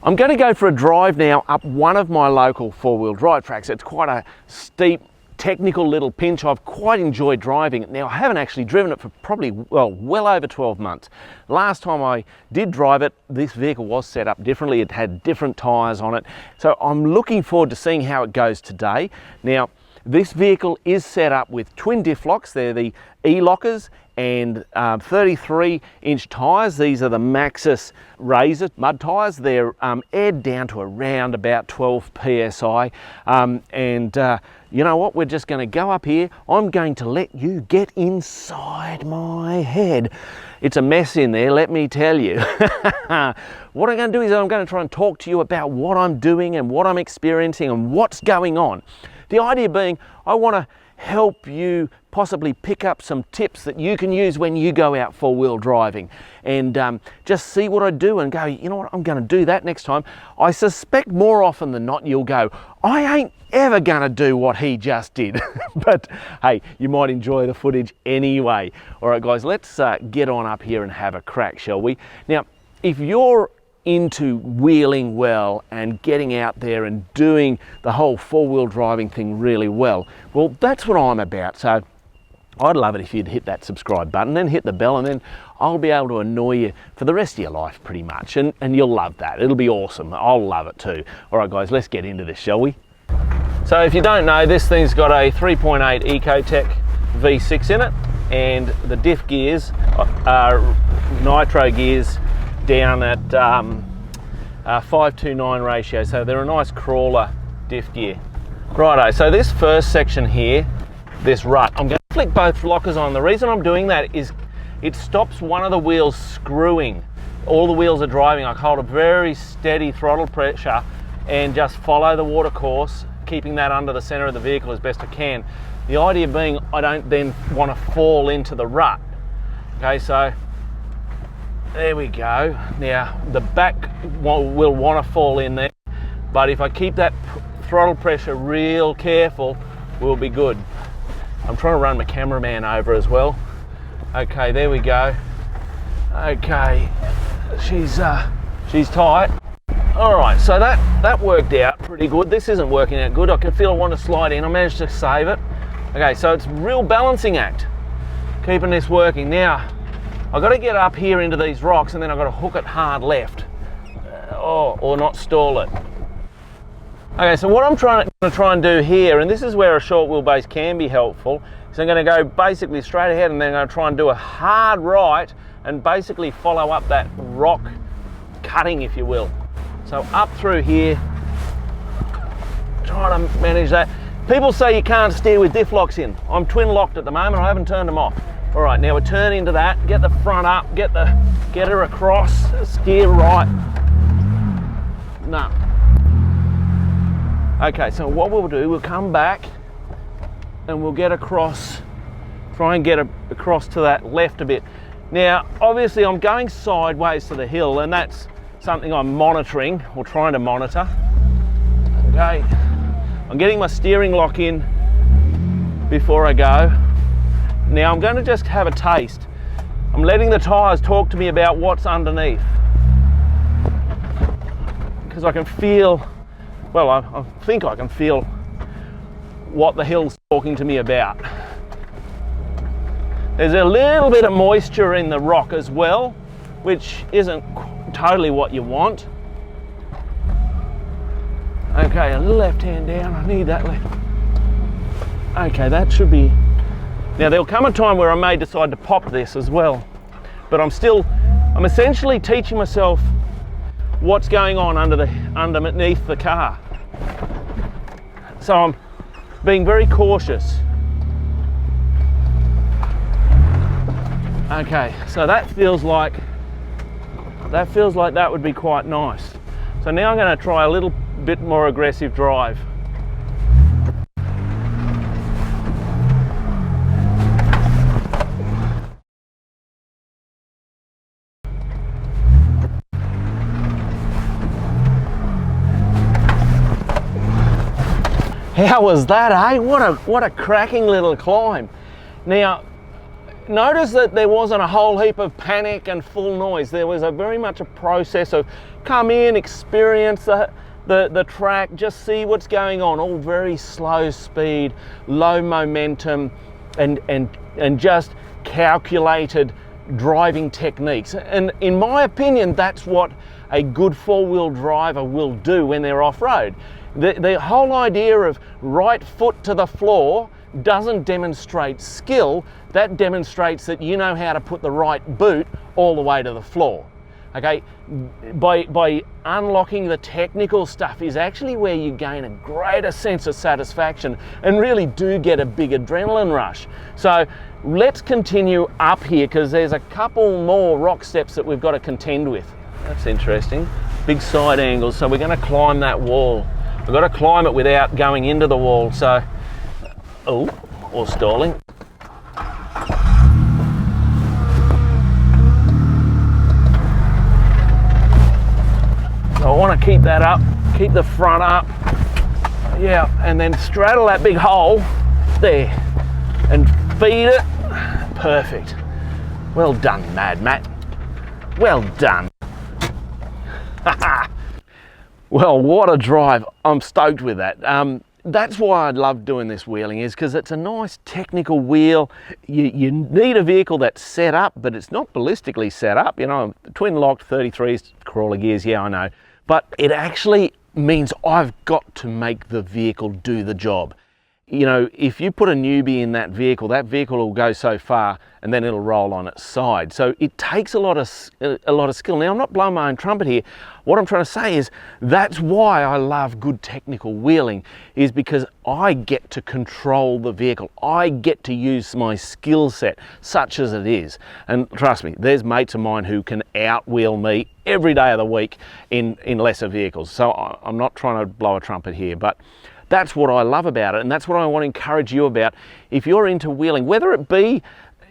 I'm going to go for a drive now up one of my local four-wheel drive tracks. It's quite a steep, technical little pinch. I've quite enjoyed driving it. Now, I haven't actually driven it for probably, well over 12 months. Last time I did drive it, this vehicle was set up differently. It had different tyres on it. So I'm looking forward to seeing how it goes today. Now, this vehicle is set up with twin diff locks. They're the E-lockers and 33-inch tyres. These are the Maxxis Razor mud tyres. They're aired down to around about 12 PSI. You know what? We're just going to go up here. I'm going to let you get inside my head. It's a mess in there, let me tell you. What I'm going to do is I'm going to try and talk to you about what I'm doing and what I'm experiencing and what's going on. The idea being, I want to help you possibly pick up some tips that you can use when you go out four-wheel driving, and just see what I do and go, you know what, I'm going to do that next time. I suspect more often than not you'll go, I ain't ever going to do what he just did. But hey, you might enjoy the footage anyway. All right guys, let's get on up here and have a crack, shall we? Now, if you're into wheeling well and getting out there and doing the whole four-wheel driving thing really well, well, that's what I'm about. So I'd love it if you'd hit that subscribe button, then hit the bell, and then I'll be able to annoy you for the rest of your life pretty much, and you'll love that. It'll be awesome. I'll love it too. All right guys, let's get into this, shall we? So if you don't know, this thing's got a 3.8 Ecotec V6 in it, and the diff gears are nitro gears down at 5:9 ratio, so they're a nice crawler diff gear. Righto, so this first section here, this rut, I'm going to flick both lockers on. The reason I'm doing that is it stops one of the wheels screwing. All the wheels are driving. I hold a very steady throttle pressure and just follow the water course, keeping that under the center of the vehicle as best I can. The idea being I don't then want to fall into the rut. Okay, so there we go. Now the back will want to fall in there, but if I keep that throttle pressure real careful, we'll be good. I'm trying to run my cameraman over as well. Okay, there we go. Okay, she's tight. All right, so that worked out pretty good. This isn't working out good. I can feel I want to slide in. I managed to save it. Okay, so it's a real balancing act, keeping this working. Now, I've got to get up here into these rocks, and then I've got to hook it hard left, or not stall it. Okay, so what I'm trying to try and do here, and this is where a short wheelbase can be helpful, is I'm going to go basically straight ahead, and then I'm going to try and do a hard right and basically follow up that rock cutting, if you will. So up through here, trying to manage that. People say you can't steer with diff locks in. I'm twin locked at the moment. I haven't turned them off. All right, now we turn into that, get the front up, get her across, steer right. No. Okay, so what we'll do, we'll come back and we'll get across, try and get across to that left a bit. Now, obviously I'm going sideways to the hill, and that's something I'm monitoring, or trying to monitor. Okay, I'm getting my steering lock in before I go. Now I'm going to just have a taste. I'm letting the tyres talk to me about what's underneath, because I can feel, well, I think I can feel what the hill's talking to me about. There's a little bit of moisture in the rock as well, which isn't totally what you want. Okay, a little left hand down. I need that left. Okay, that should be. Now there'll come a time where I may decide to pop this as well, but I'm essentially teaching myself what's going on underneath the car. So I'm being very cautious. Okay, so that feels like that would be quite nice. So now I'm going to try a little bit more aggressive drive. How was that, eh? What a cracking little climb. Now, notice that there wasn't a whole heap of panic and full noise. There was very much a process of come in, experience the track, just see what's going on, all very slow speed, low momentum, and just calculated driving techniques. And in my opinion, that's what a good four-wheel driver will do when they're off-road. The whole idea of right foot to the floor doesn't demonstrate skill. That demonstrates that you know how to put the right boot all the way to the floor. Okay, by unlocking the technical stuff is actually where you gain a greater sense of satisfaction and really do get a big adrenaline rush. So let's continue up here, because there's a couple more rock steps that we've got to contend with. That's interesting. Big side angles, so we're going to climb that wall. We've got to climb it without going into the wall, so, or stalling. I want to keep that up, keep the front up, yeah, and then straddle that big hole there and feed it. Perfect. Well done, Mad Matt. Well done. Well, what a drive. I'm stoked with that. That's why I love doing this wheeling, is because it's a nice technical wheel. You need a vehicle that's set up, but it's not ballistically set up. You know, twin locked 33s, crawler gears, yeah, I know. But it actually means I've got to make the vehicle do the job. You know, if you put a newbie in that vehicle will go so far and then it'll roll on its side. So it takes a lot of skill. Now, I'm not blowing my own trumpet here. What I'm trying to say is that's why I love good technical wheeling, is because I get to control the vehicle. I get to use my skill set, such as it is. And trust me, there's mates of mine who can outwheel me every day of the week in lesser vehicles. So I'm not trying to blow a trumpet here, but that's what I love about it, and that's what I want to encourage you about. If you're into wheeling, whether it be,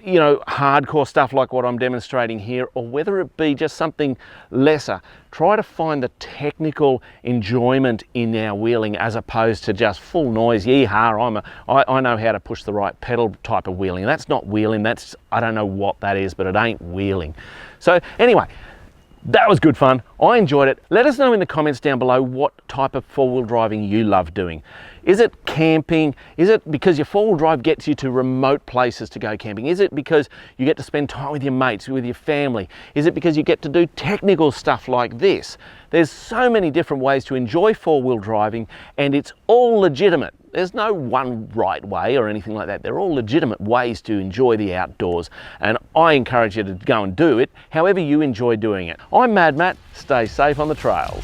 you know, hardcore stuff like what I'm demonstrating here, or whether it be just something lesser, try to find the technical enjoyment in our wheeling as opposed to just full noise. Yeehaw, I know how to push the right pedal type of wheeling. That's not wheeling. That's, I don't know what that is, but it ain't wheeling. So anyway, that was good fun. I enjoyed it. Let us know in the comments down below what type of four-wheel driving you love doing. Is it camping? Is it because your four-wheel drive gets you to remote places to go camping? Is it because you get to spend time with your mates, with your family? Is it because you get to do technical stuff like this? There's so many different ways to enjoy four-wheel driving, and it's all legitimate. There's no one right way or anything like that. They're all legitimate ways to enjoy the outdoors, and I encourage you to go and do it however you enjoy doing it. I'm Mad Matt. Stay safe on the trails.